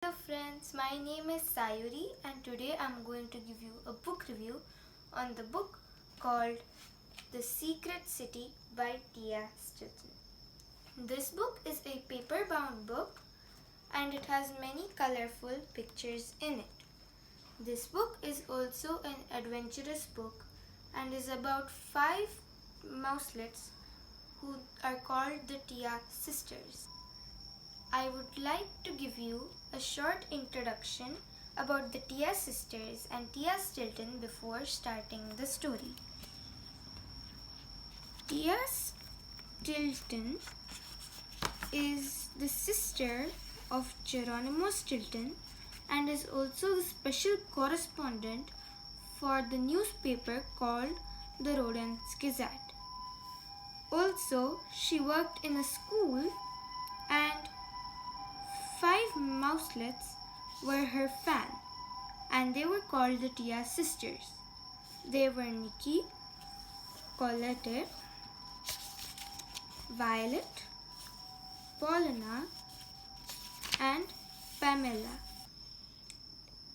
Hello friends, my name is Sayuri and today I'm going to give you a book review on the book called The Secret City by Thea Stilton. This book is a paper-bound book and it has many colorful pictures in it. This book is also an adventurous book and is about 5 mouselets who are called the Thea sisters. I would like to give you a short introduction about the Thea sisters and Thea Stilton before starting the story. Thea Stilton is the sister of Geronimo Stilton and is also the special correspondent for the newspaper called the Rodent's Gazette. Also, she worked in a school and 5 mouselets were her fan and they were called the Thea sisters. They were Nikki, Colette, Violet, Paulina and Pamela.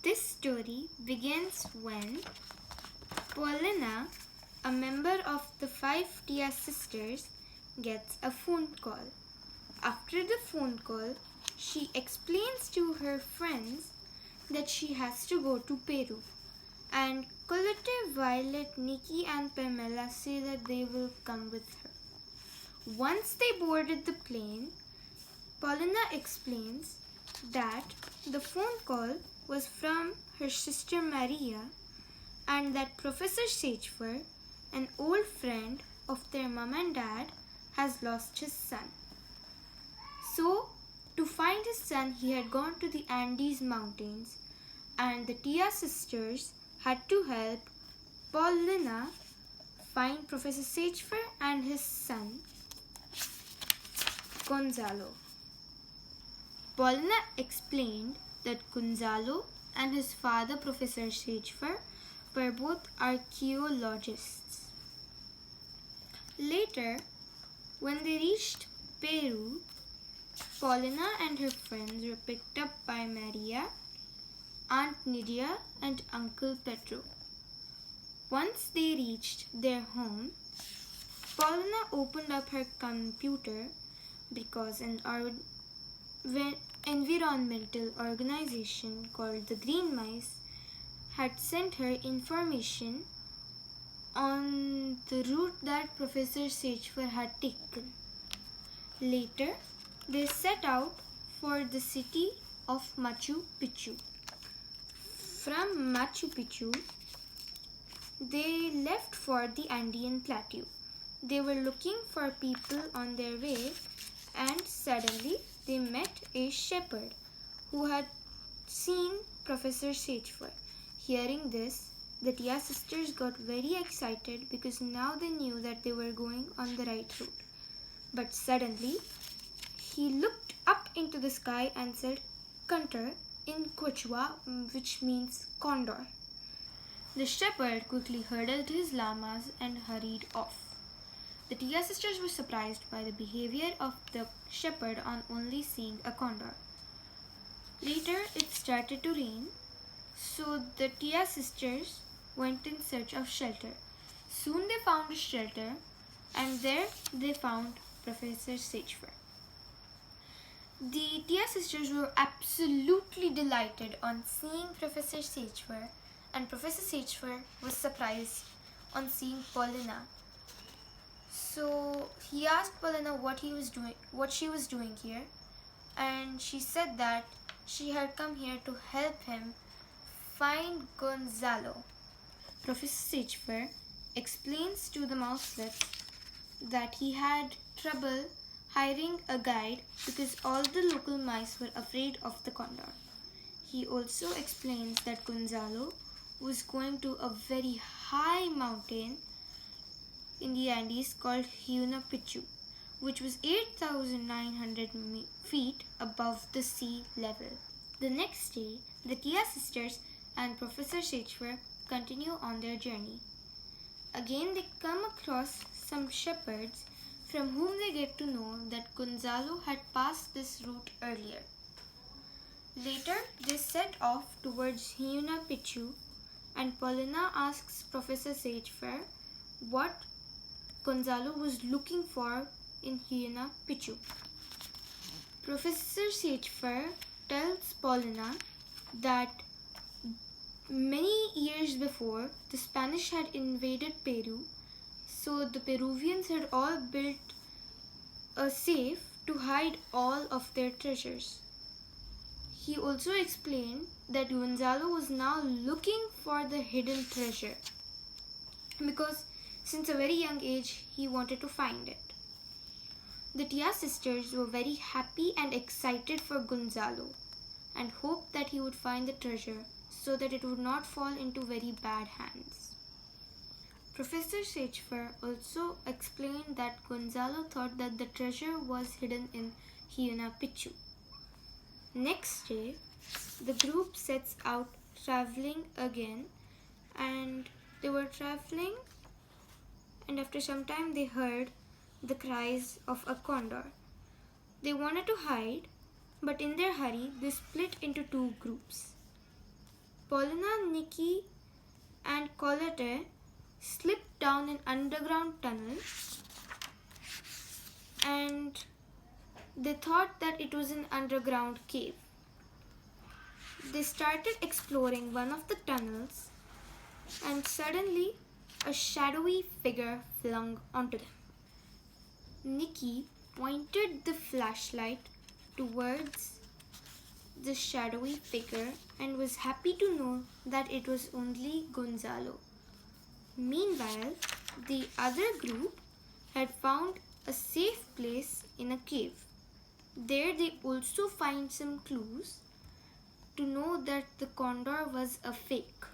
This story begins when Paulina, a member of the 5 Thea sisters, gets a phone call. After the phone call, she explains to her friends that she has to go to Peru, and Colette, Violet, Nikki and Pamela say that they will come with her. Once they boarded the plane, Paulina explains that the phone call was from her sister Maria and that Professor Sagefer, an old friend of their mom and dad, has lost his son. So, to find his son, he had gone to the Andes mountains and the Thea sisters had to help Paulina find Professor Sagefer and his son, Gonzalo. Paulina explained that Gonzalo and his father, Professor Sagefer, were both archaeologists. Later, when they reached Peru, Paulina and her friends were picked up by Maria, Aunt Nydia and Uncle Pedro. Once they reached their home, Paulina opened up her computer because an environmental organization called the Green Mice had sent her information on the route that Professor Sagefer had taken. Later, they set out for the city of Machu Picchu. From Machu Picchu, they left for the Andean Plateau. They were looking for people on their way and suddenly they met a shepherd who had seen Professor Sagefer. Hearing this, the Thea sisters got very excited because now they knew that they were going on the right route. But suddenly, he looked up into the sky and said, "Cantor" in Quechua, which means condor. The shepherd quickly hurdled his llamas and hurried off. The Thea sisters were surprised by the behavior of the shepherd on only seeing a condor. Later, it started to rain, so the Thea sisters went in search of shelter. Soon they found a shelter, and there they found Professor Sagefer. The Thea sisters were absolutely delighted on seeing Professor Sagefer, and Professor Sagefer was surprised on seeing Paulina. So he asked Paulina what she was doing here, and she said that she had come here to help him find Gonzalo. Professor Sagefer explains to the mouselets that he had trouble hiring a guide because all the local mice were afraid of the condor. He also explains that Gonzalo was going to a very high mountain in the Andes called Huayna Picchu, which was 8,900 feet above the sea level. The next day, the Thea sisters and Professor Sagefer continue on their journey. Again, they come across some shepherds from whom they get to know that Gonzalo had passed this route earlier. Later, they set off towards Hyena Pichu, and Paulina asks Professor Sagefair what Gonzalo was looking for in Hyena Pichu. Professor Sagefair tells Paulina that many years before, the Spanish had invaded Peru, so the Peruvians had all built a safe to hide all of their treasures. He also explained that Gonzalo was now looking for the hidden treasure because since a very young age he wanted to find it. The Thea sisters were very happy and excited for Gonzalo and hoped that he would find the treasure so that it would not fall into very bad hands. Professor Sagefair also explained that Gonzalo thought that the treasure was hidden in Hyena Pichu. Next day, the group sets out traveling again, and they were traveling, and after some time they heard the cries of a condor. They wanted to hide, but in their hurry they split into two groups. Paulina, Nikki and Colette slipped down an underground tunnel, and they thought that it was an underground cave. They started exploring one of the tunnels, and suddenly a shadowy figure flung onto them. Nikki pointed the flashlight towards the shadowy figure and was happy to know that it was only Gonzalo. Meanwhile, the other group had found a safe place in a cave. There they also find some clues to know that the condor was a fake.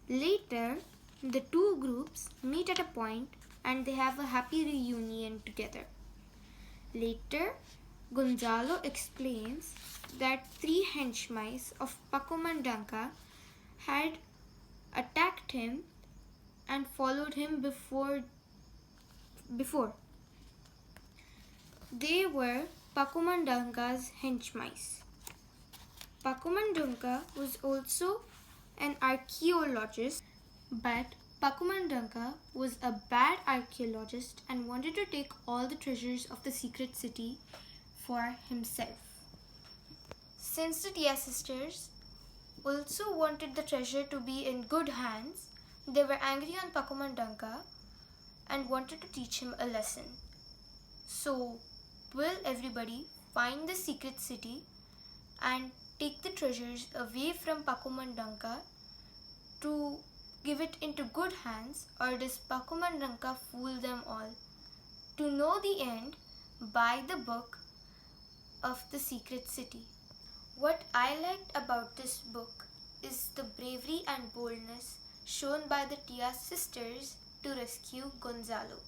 Later, the two groups meet at a point and they have a happy reunion together. Later, Gonzalo explains that 3 henchmice of Pacomandanca had attacked him and followed him before. They were Pacomandanca's henchmice. Pacomandanca was also an archaeologist, but Pacomandanca was a bad archaeologist and wanted to take all the treasures of the secret city for himself. Since the Thea sisters also wanted the treasure to be in good hands, they were angry on Pacomandanca and wanted to teach him a lesson. So, will everybody find the secret city and take the treasures away from Pacomandanca to give it into good hands, or does Pacomandanca fool them all? To know the end, buy the book of the secret city. What I liked about this book is the bravery and boldness shown by the Thea sisters to rescue Gonzalo.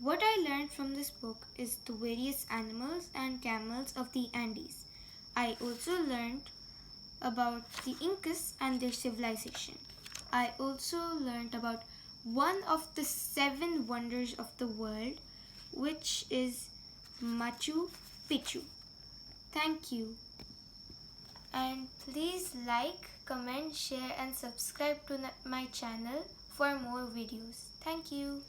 What I learned from this book is the various animals and camels of the Andes. I also learned about the Incas and their civilization. I also learned about one of the 7 wonders of the world, which is Machu Picchu. Thank you. And please like, comment, share and subscribe to my channel for more videos. Thank you.